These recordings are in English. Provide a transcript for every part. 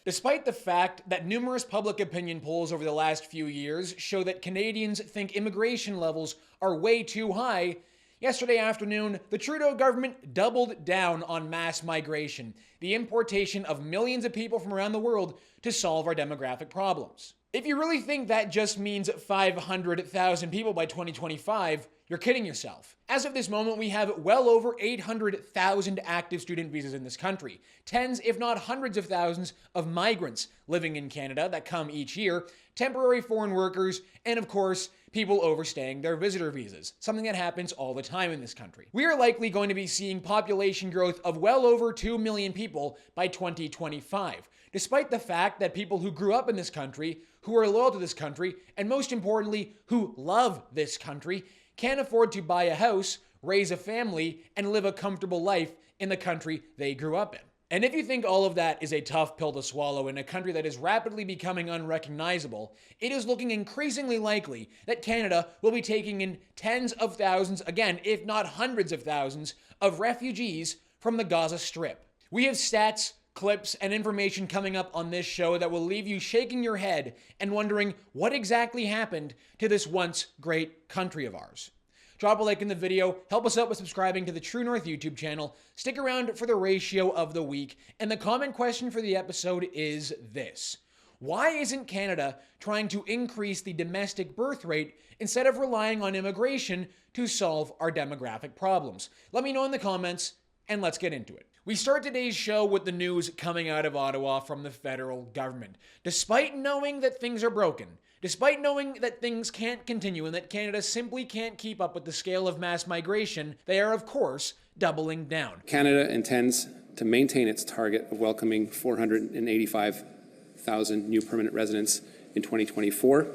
Despite the fact that numerous public opinion polls over the last few years show that Canadians think immigration levels are way too high, yesterday afternoon, the Trudeau government doubled down on mass migration, the importation of millions of people from around the world to solve our demographic problems. If you really think that just means 500,000 people by 2025, you're kidding yourself. As of this moment, we have well over 800,000 active student visas in this country, tens if not hundreds of thousands of migrants living in Canada that come each year, temporary foreign workers, and of course, people overstaying their visitor visas, something that happens all the time in this country. We are likely going to be seeing population growth of well over 2 million people by 2025, despite the fact that people who grew up in this country, who are loyal to this country, and most importantly, who love this country, can't afford to buy a house, raise a family, and live a comfortable life in the country they grew up in. And if you think all of that is a tough pill to swallow in a country that is rapidly becoming unrecognizable, it is looking increasingly likely that Canada will be taking in tens of thousands, again, if not hundreds of thousands, of refugees from the Gaza Strip. We have stats, clips, and information coming up on this show that will leave you shaking your head and wondering what exactly happened to this once great country of ours. Drop a like in the video, help us out with subscribing to the True North YouTube channel, stick around for the ratio of the week, and the comment question for the episode is this: why isn't Canada trying to increase the domestic birth rate instead of relying on immigration to solve our demographic problems? Let me know in the comments, and let's get into it. We start today's show with the news coming out of Ottawa from the federal government. Despite knowing that things are broken, despite knowing that things can't continue and that Canada simply can't keep up with the scale of mass migration, they are, of course, doubling down. Canada intends to maintain its target of welcoming 485,000 new permanent residents in 2024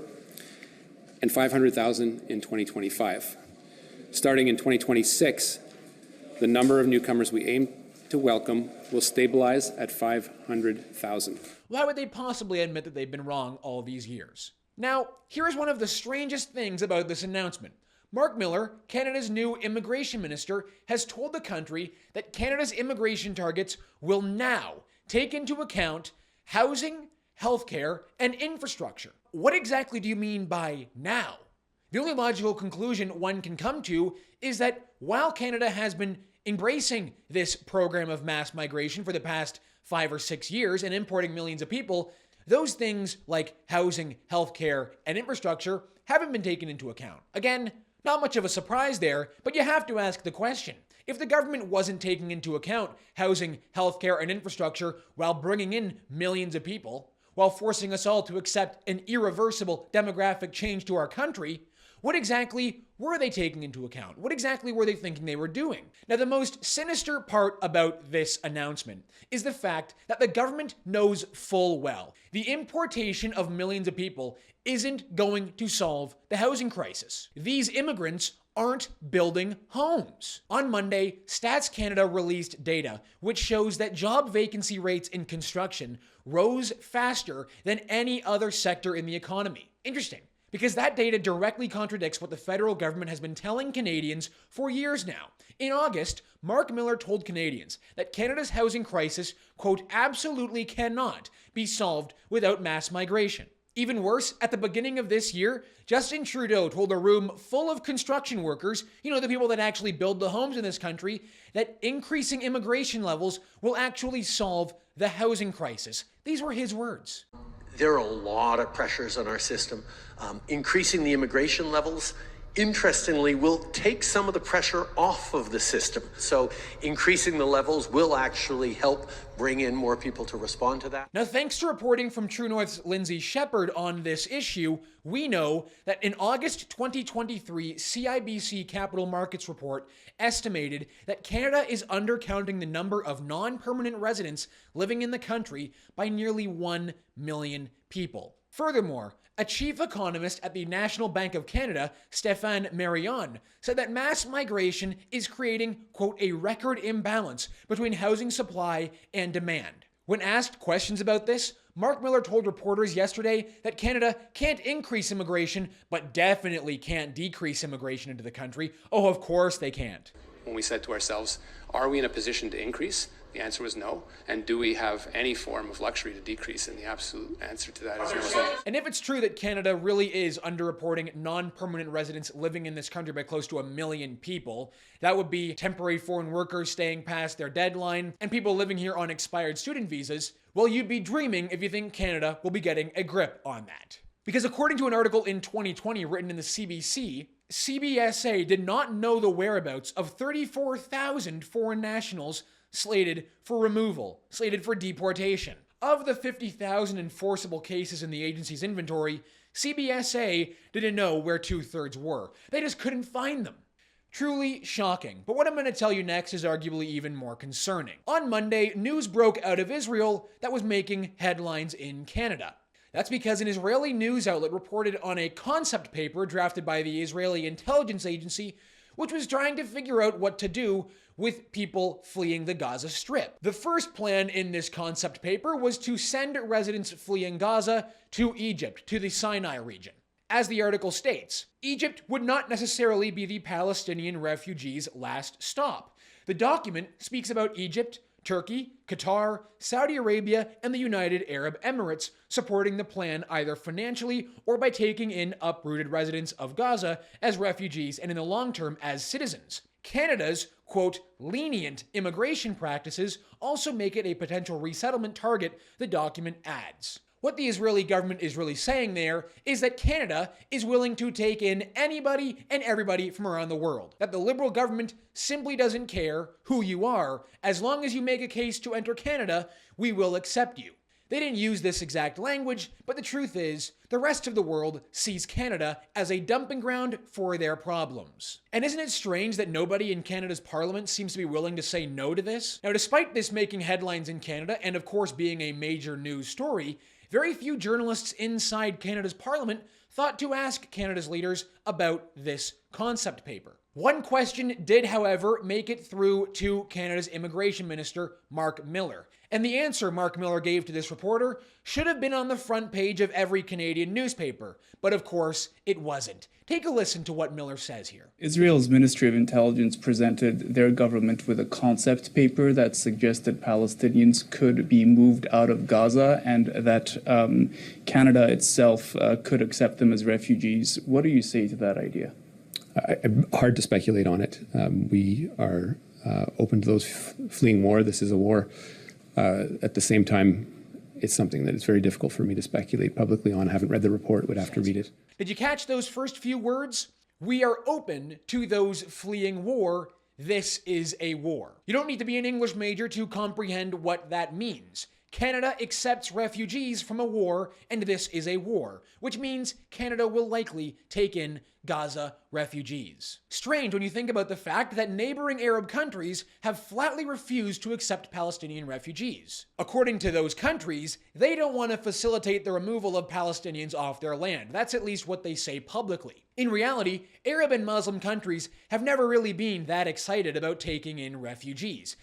and 500,000 in 2025. Starting in 2026, the number of newcomers we aim to welcome will stabilize at 500,000. Why would they possibly admit that they've been wrong all these years? Now, here is one of the strangest things about this announcement. Mark Miller, Canada's new immigration minister, has told the country that Canada's immigration targets will now take into account housing, healthcare, and infrastructure. What exactly do you mean by now? The only logical conclusion one can come to is that while Canada has been embracing this program of mass migration for the past 5 or 6 years and importing millions of people, those things like housing, healthcare, and infrastructure haven't been taken into account. Again, not much of a surprise there, but you have to ask the question. If the government wasn't taking into account housing, healthcare, and infrastructure while bringing in millions of people, while forcing us all to accept an irreversible demographic change to our country, what exactly were they taking into account? What exactly were they thinking they were doing? Now, the most sinister part about this announcement is the fact that the government knows full well the importation of millions of people isn't going to solve the housing crisis. These immigrants aren't building homes. On Monday, Stats Canada released data which shows that job vacancy rates in construction rose faster than any other sector in the economy. Interesting, because that data directly contradicts what the federal government has been telling Canadians for years now. In August, Mark Miller told Canadians that Canada's housing crisis, quote, absolutely cannot be solved without mass migration. Even worse, at the beginning of this year, Justin Trudeau told a room full of construction workers, the people that actually build the homes in this country, that increasing immigration levels will actually solve the housing crisis. These were his words. There are a lot of pressures on our system. Increasing the immigration levels, interestingly, will take some of the pressure off of the system. So increasing the levels will actually help bring in more people to respond to that. Now, thanks to reporting from True North's Lindsay Shepherd on this issue, we know that in August 2023, CIBC Capital Markets report estimated that Canada is undercounting the number of non-permanent residents living in the country by nearly 1 million people. Furthermore, a chief economist at the National Bank of Canada, Stéphane Marion, said that mass migration is creating, quote, a record imbalance between housing supply and demand. When asked questions about this, Mark Miller told reporters yesterday that Canada can't increase immigration, but definitely can't decrease immigration into the country. Oh, of course they can't. When we said to ourselves, are we in a position to increase The answer was no. And do we have any form of luxury to decrease? And the absolute answer to that is no. And if it's true that Canada really is underreporting non-permanent residents living in this country by close to 1 million people, that would be temporary foreign workers staying past their deadline and people living here on expired student visas, well, you'd be dreaming if you think Canada will be getting a grip on that. Because according to an article in 2020 written in the CBC, CBSA did not know the whereabouts of 34,000 foreign nationals slated for removal, slated for deportation. Of the 50,000 enforceable cases in the agency's inventory, CBSA didn't know where 2/3 were. They just couldn't find them. Truly shocking. But what I'm going to tell you next is arguably even more concerning. On Monday, news broke out of Israel that was making headlines in Canada. That's because an Israeli news outlet reported on a concept paper drafted by the Israeli intelligence agency, which was trying to figure out what to do with people fleeing the Gaza Strip. The first plan in this concept paper was to send residents fleeing Gaza to Egypt, to the Sinai region. As the article states, Egypt would not necessarily be the Palestinian refugees' last stop. The document speaks about Egypt, Turkey, Qatar, Saudi Arabia, and the United Arab Emirates supporting the plan either financially or by taking in uprooted residents of Gaza as refugees and in the long term as citizens. Canada's, quote, lenient immigration practices also make it a potential resettlement target, the document adds. What the Israeli government is really saying there is that Canada is willing to take in anybody and everybody from around the world. That the Liberal government simply doesn't care who you are. As long as you make a case to enter Canada, we will accept you. They didn't use this exact language, but the truth is, the rest of the world sees Canada as a dumping ground for their problems. And isn't it strange that nobody in Canada's parliament seems to be willing to say no to this? Now, despite this making headlines in Canada, and of course being a major news story, very few journalists inside Canada's parliament thought to ask Canada's leaders about this concept paper. One question did, however, make it through to Canada's immigration minister, Mark Miller. And the answer Mark Miller gave to this reporter should have been on the front page of every Canadian newspaper. But of course, it wasn't. Take a listen to what Miller says here. Israel's Ministry of Intelligence presented their government with a concept paper that suggested Palestinians could be moved out of Gaza and that Canada itself could accept them as refugees. What do you say to that idea? Hard to speculate on it. We are open to those fleeing war. This is a war. At the same time, it's something that it's very difficult for me to speculate publicly on. I haven't read the report, would have to read it. Did you catch those first few words? We are open to those fleeing war. This is a war. You don't need to be an English major to comprehend what that means. Canada accepts refugees from a war, and this is a war, which means Canada will likely take in Gaza refugees. Strange when you think about the fact that neighboring Arab countries have flatly refused to accept Palestinian refugees. According to those countries, they don't want to facilitate the removal of Palestinians off their land. That's at least what they say publicly. In reality, Arab and Muslim countries have never really been that excited about taking in refugees.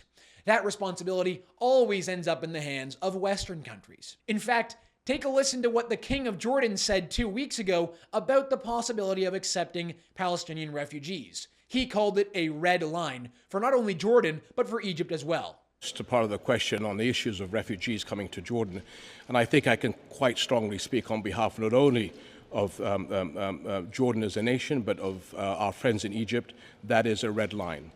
That responsibility always ends up in the hands of Western countries. In fact, take a listen to what the King of Jordan said 2 weeks ago about the possibility of accepting Palestinian refugees. He called it a red line for not only Jordan, but for Egypt as well. To part of the question on the issues of refugees coming to Jordan, and I think I can quite strongly speak on behalf not only of Jordan as a nation, but of our friends in Egypt. That is a red line.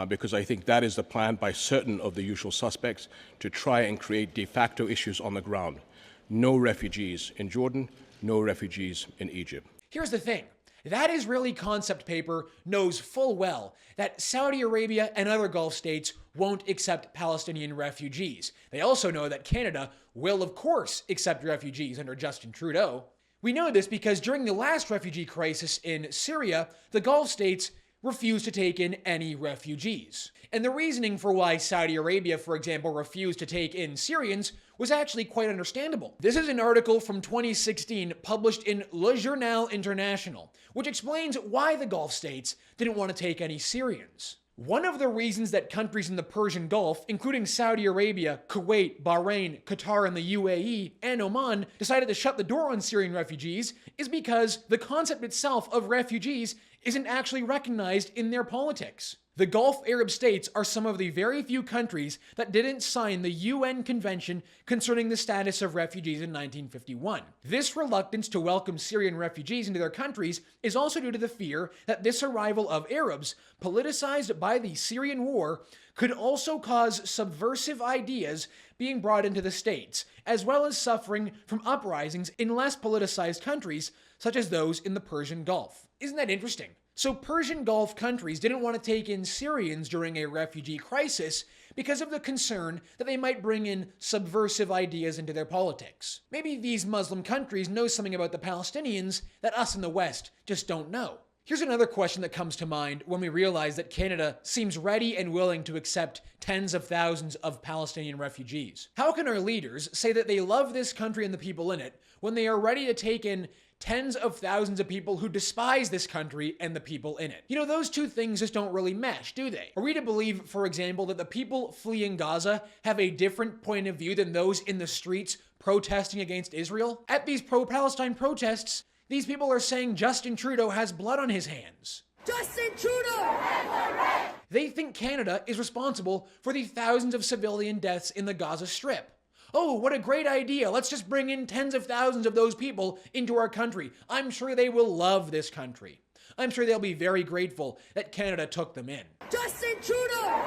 Because I think that is the plan by certain of the usual suspects to try and create de facto issues on the ground. No refugees in Jordan, no refugees in Egypt. Here's the thing. That Israeli concept paper knows full well that Saudi Arabia and other Gulf states won't accept Palestinian refugees. They also know that Canada will, of course, accept refugees under Justin Trudeau. We know this because during the last refugee crisis in Syria, the Gulf states refused to take in any refugees. And the reasoning for why Saudi Arabia, for example, refused to take in Syrians was actually quite understandable. This is an article from 2016 published in Le Journal International, which explains why the Gulf states didn't want to take any Syrians. One of the reasons that countries in the Persian Gulf, including Saudi Arabia, Kuwait, Bahrain, Qatar, and the UAE, and Oman, decided to shut the door on Syrian refugees is because the concept itself of refugees isn't actually recognized in their politics. The Gulf Arab states are some of the very few countries that didn't sign the UN Convention concerning the status of refugees in 1951. This reluctance to welcome Syrian refugees into their countries is also due to the fear that this arrival of Arabs, politicized by the Syrian war, could also cause subversive ideas being brought into the states, as well as suffering from uprisings in less politicized countries, such as those in the Persian Gulf. Isn't that interesting? So Persian Gulf countries didn't want to take in Syrians during a refugee crisis because of the concern that they might bring in subversive ideas into their politics. Maybe these Muslim countries know something about the Palestinians that us in the West just don't know. Here's another question that comes to mind when we realize that Canada seems ready and willing to accept tens of thousands of Palestinian refugees. How can our leaders say that they love this country and the people in it when they are ready to take in tens of thousands of people who despise this country and the people in it? You know, those two things just don't really mesh, do they? Are we to believe, for example, that the people fleeing Gaza have a different point of view than those in the streets protesting against Israel? At these pro-Palestine protests, these people are saying Justin Trudeau has blood on his hands. Justin Trudeau! They think Canada is responsible for the thousands of civilian deaths in the Gaza Strip. Oh, what a great idea. Let's just bring in tens of thousands of those people into our country. I'm sure they will love this country. I'm sure they'll be very grateful that Canada took them in. Justin Trudeau!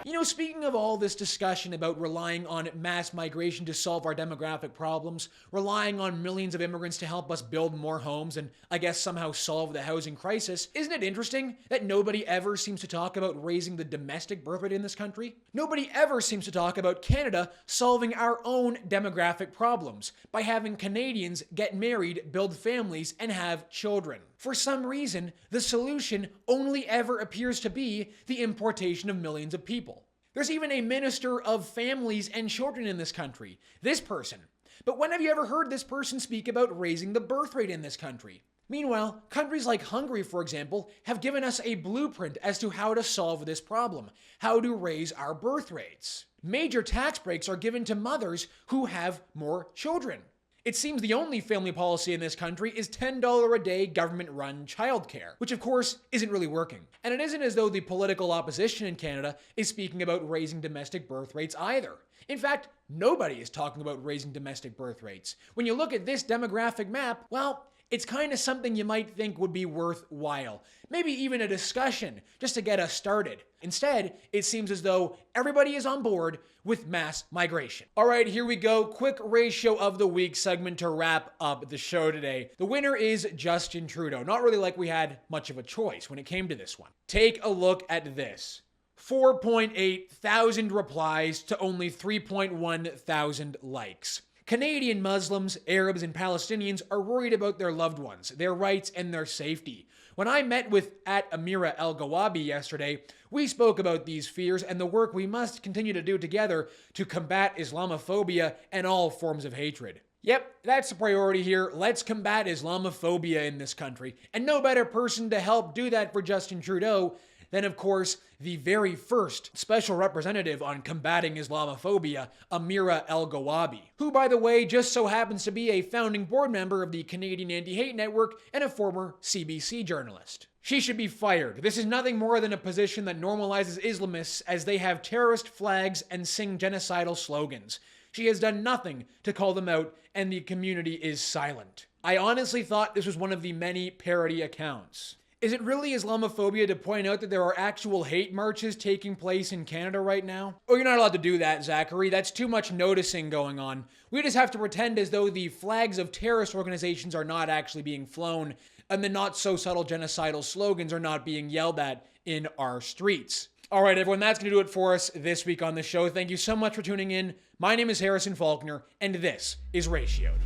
You know, speaking of all this discussion about relying on mass migration to solve our demographic problems, relying on millions of immigrants to help us build more homes and, I guess, somehow solve the housing crisis, isn't it interesting that nobody ever seems to talk about raising the domestic birth rate in this country? Nobody ever seems to talk about Canada solving our own demographic problems by having Canadians get married, build families, and have children. For some reason, the solution only ever appears to be the importation of millions of people. There's even a minister of families and children in this country, this person. But when have you ever heard this person speak about raising the birth rate in this country? Meanwhile, countries like Hungary, for example, have given us a blueprint as to how to solve this problem, how to raise our birth rates. Major tax breaks are given to mothers who have more children. It seems the only family policy in this country is $10 a day government-run childcare, which of course isn't really working. And it isn't as though the political opposition in Canada is speaking about raising domestic birth rates either. In fact, nobody is talking about raising domestic birth rates. When you look at this demographic map, well, it's kind of something you might think would be worthwhile. Maybe even a discussion, just to get us started. Instead, it seems as though everybody is on board with mass migration. All right, here we go. Quick ratio of the week segment to wrap up the show today. The winner is Justin Trudeau. Not really like we had much of a choice when it came to this one. Take a look at this. 4.8 thousand replies to only 3.1 thousand likes. Canadian Muslims, Arabs, and Palestinians are worried about their loved ones, their rights, and their safety. When I met with Amira El-Gawabi yesterday, we spoke about these fears and the work we must continue to do together to combat Islamophobia and all forms of hatred. Yep, that's the priority here. Let's combat Islamophobia in this country. And no better person to help do that for Justin Trudeau than, of course, the very first special representative on combating Islamophobia, Amira El-Gawabi, who, by the way, just so happens to be a founding board member of the Canadian Anti-Hate Network and a former CBC journalist. She should be fired. This is nothing more than a position that normalizes Islamists as they have terrorist flags and sing genocidal slogans. She has done nothing to call them out, and the community is silent. I honestly thought this was one of the many parody accounts. Is it really Islamophobia to point out that there are actual hate marches taking place in Canada right now? Oh, you're not allowed to do that, Zachary. That's too much noticing going on. We just have to pretend as though the flags of terrorist organizations are not actually being flown and the not-so-subtle genocidal slogans are not being yelled at in our streets. All right, everyone, that's going to do it for us this week on the show. Thank you so much for tuning in. My name is Harrison Faulkner, and this is Ratioed.